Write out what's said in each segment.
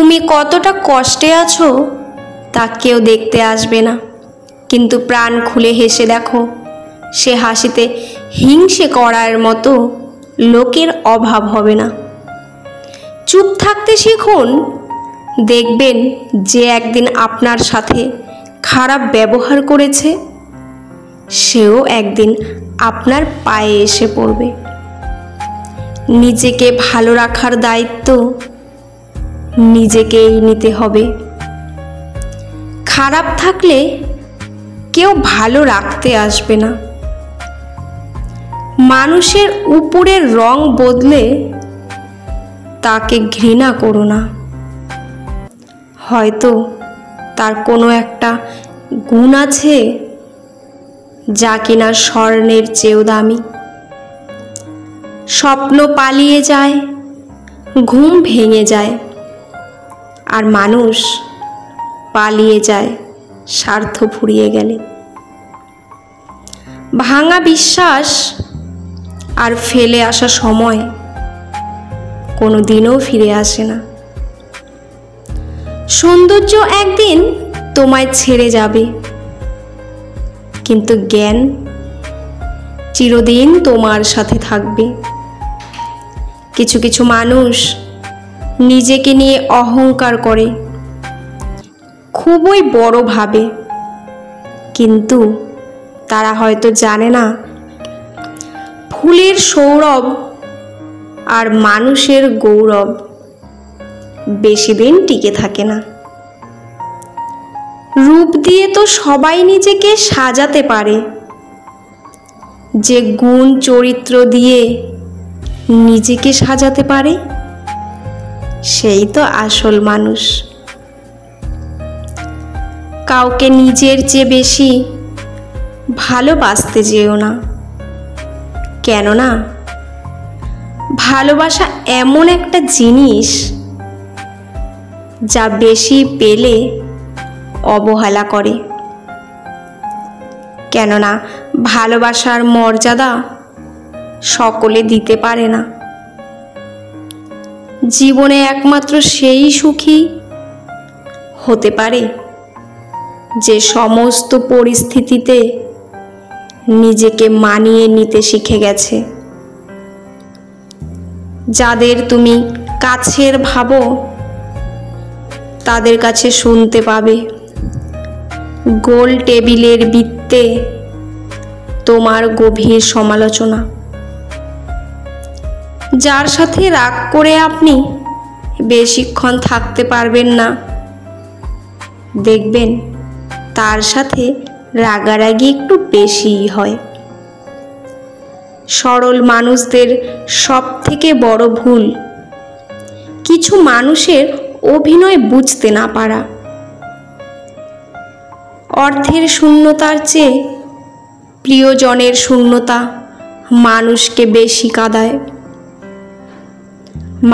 তুমি কতটা কষ্টে আছো তা কেউ দেখতে আসবে না, কিন্তু প্রাণ খুলে হেসে দেখো, সে হাসিতে হিংসে করার মতো লোকের অভাব হবে না। চুপ থাকতে শিখুন, দেখবেন যে একদিন আপনার সাথে খারাপ ব্যবহার করেছে সেও একদিন আপনার পায়ে এসে পড়বে। নিজেকে ভালো রাখার দায়িত্ব নিজেকেই নিতে হবে। খারাপ থাকলে কেউ ভালো রাখতে আসবে না। মানুষের উপরের রং বদলে তাকে ঘৃণা করো না। হয়তো তার কোনো একটা গুণ আছে যা কিনা স্বর্ণের চেয়েও দামি। স্বপ্ন পালিয়ে যায়, ঘুম ভেঙে যায়, আর মানুষ পালিয়ে যায় স্বার্থ ফুরিয়ে গেলে। ভাঙা বিশ্বাস আর ফেলে আসা সময় কোনো দিনও ফিরে আসে না। সৌন্দর্য একদিন তোমায় ছেড়ে যাবে, কিন্তু জ্ঞান চিরদিন তোমার সাথে থাকবে। কিছু কিছু মানুষ নিজেকে নিয়ে অহংকার করে, খুবই বড় ভাবে, কিন্তু তারা হয়তো জানে না ফুলের সৌরভ আর মানুষের গৌরব বেশি দিন টিকে থাকে না। রূপ দিয়ে তো সবাই নিজেকে সাজাতে পারে, যে গুণ চরিত্র দিয়ে নিজেকে সাজাতে পারে সেই তো আসল মানুষ। কাউকে নিজের চেয়ে বেশি ভালোবাসতে যেও না, কেননা ভালোবাসা এমন একটা জিনিস যা বেশি পেলে অবহেলা করে। কেননা ভালোবাসার মর্যাদা সকলে দিতে পারে না। জীবনে একমাত্র সেই সুখী হতে পারে যে সমস্ত পরিস্থিতিতে নিজেকে মানিয়ে নিতে শিখে গেছে। যাদের তুমি কাছের ভাবো তাদের কাছে শুনতে পাবে গোল টেবিলের বৃত্তে তোমার গভীর সমালোচনা। যার সাথে রাগ করে আপনি বেশিক্ষণ থাকতে পারবেন না, দেখবেন তার সাথে রাগারাগি একটু বেশিই হয়। সরল মানুষদের সব থেকে বড় ভুল কিছু মানুষের অভিনয় বুঝতে না পারা। অর্থের শূন্যতার চেয়ে প্রিয়জনের শূন্যতা মানুষকে বেশি কাঁদায়।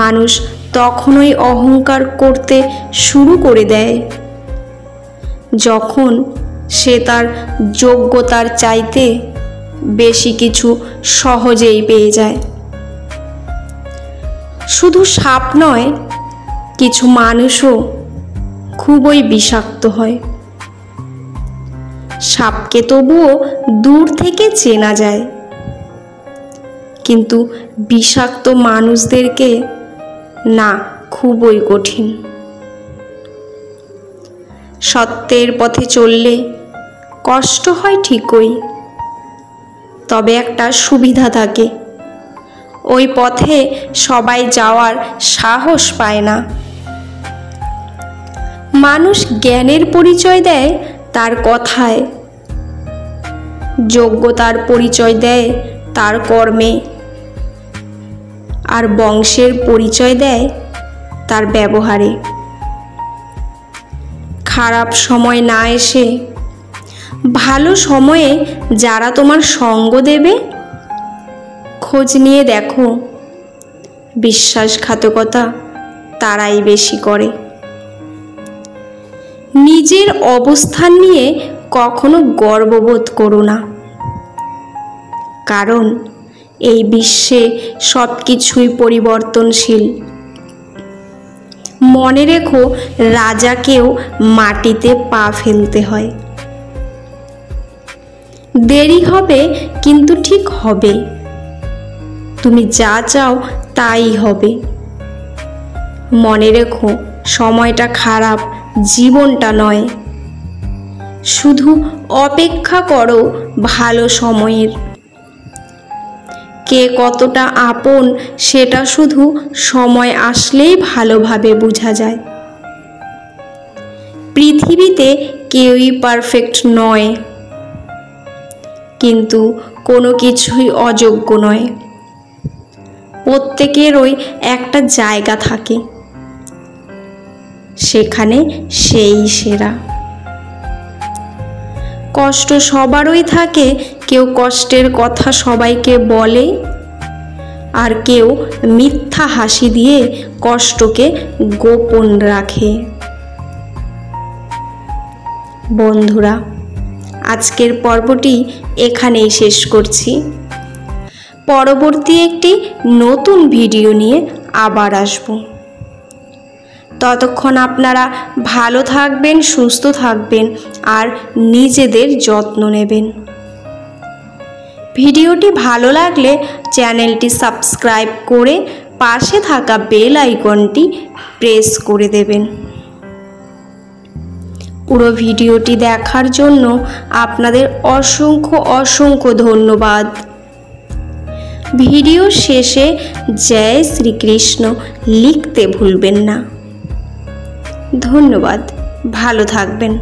মানুষ তখনই অহংকার করতে শুরু করে দেয় যখন সে তার যোগ্যতার চাইতে বেশি কিছু সহজেই পেয়ে যায়। শুধু সাপ নয়, কিছু মানুষও খুবই বিষাক্ত হয়। সাপকে তবুও দূর থেকে চেনা যায়, কিন্তু বিষাক্ত মানুষদেরকে না, খুবই কঠিন। সত্যের পথে চললে কষ্ট হয় ঠিকই, তবে একটা সুবিধা থাকে, ওই পথে সবাই যাওয়ার সাহস পায় না। মানুষ জ্ঞানের পরিচয় দেয় তার কথায়, যোগ্যতার পরিচয় দেয় তার কর্মে, আর বংশের পরিচয় দেয় তার ব্যবহারে। খারাপ সময় না এসে ভালো সময়ে যারা তোমার সঙ্গ দেবে, খোঁজ নিয়ে দেখো বিশ্বাসঘাতকতা তারাই বেশি করে। নিজের অবস্থান নিয়ে কখনো গর্ববোধ করো না, কারণ এই বিশ্বে সব কিছুই পরিবর্তনশীল। মনে রেখো, রাজাকেও মাটিতে পা ফেলতে হয়। দেরি হবে, কিন্তু ঠিক হবে। তুমি যা চাও তাই হবে। মনে রেখো, সময়টা খারাপ, জীবনটা নয়। শুধু অপেক্ষা করো ভালো সময়ের। কে কতটা আপন সেটা শুধু সময় আসলেই ভালোভাবে বোঝা যায়। পৃথিবীতে কেউই পারফেক্ট নয়, কিন্তু কোনো কিছুই অযোগ্য নয়। প্রত্যেকেরই একটা জায়গা থাকে, সেখানে সেই সেরা। কষ্ট সবারই থাকে, কেউ কষ্টের কথা সবাইকে বলে, আর কেউ মিথ্যা হাসি দিয়ে কষ্টকে গোপন রাখে। বন্ধুরা, আজকের পর্বটি এখানেই শেষ করছি। পরবর্তী একটি নতুন ভিডিও নিয়ে আবার আসব। ততক্ষণ আপনারা ভালো থাকবেন, সুস্থ থাকবেন আর নিজেদের যত্ন নেবেন। ভিডিওটি ভালো লাগলে চ্যানেলটি সাবস্ক্রাইব করে পাশে থাকা বেল আইকনটি প্রেস করে দেবেন। পুরো ভিডিওটি দেখার জন্য আপনাদের অসংখ্য অসংখ্য ধন্যবাদ। ভিডিও শেষে জয় শ্রীকৃষ্ণ লিখতে ভুলবেন না। ধন্যবাদ, ভালো থাকবেন।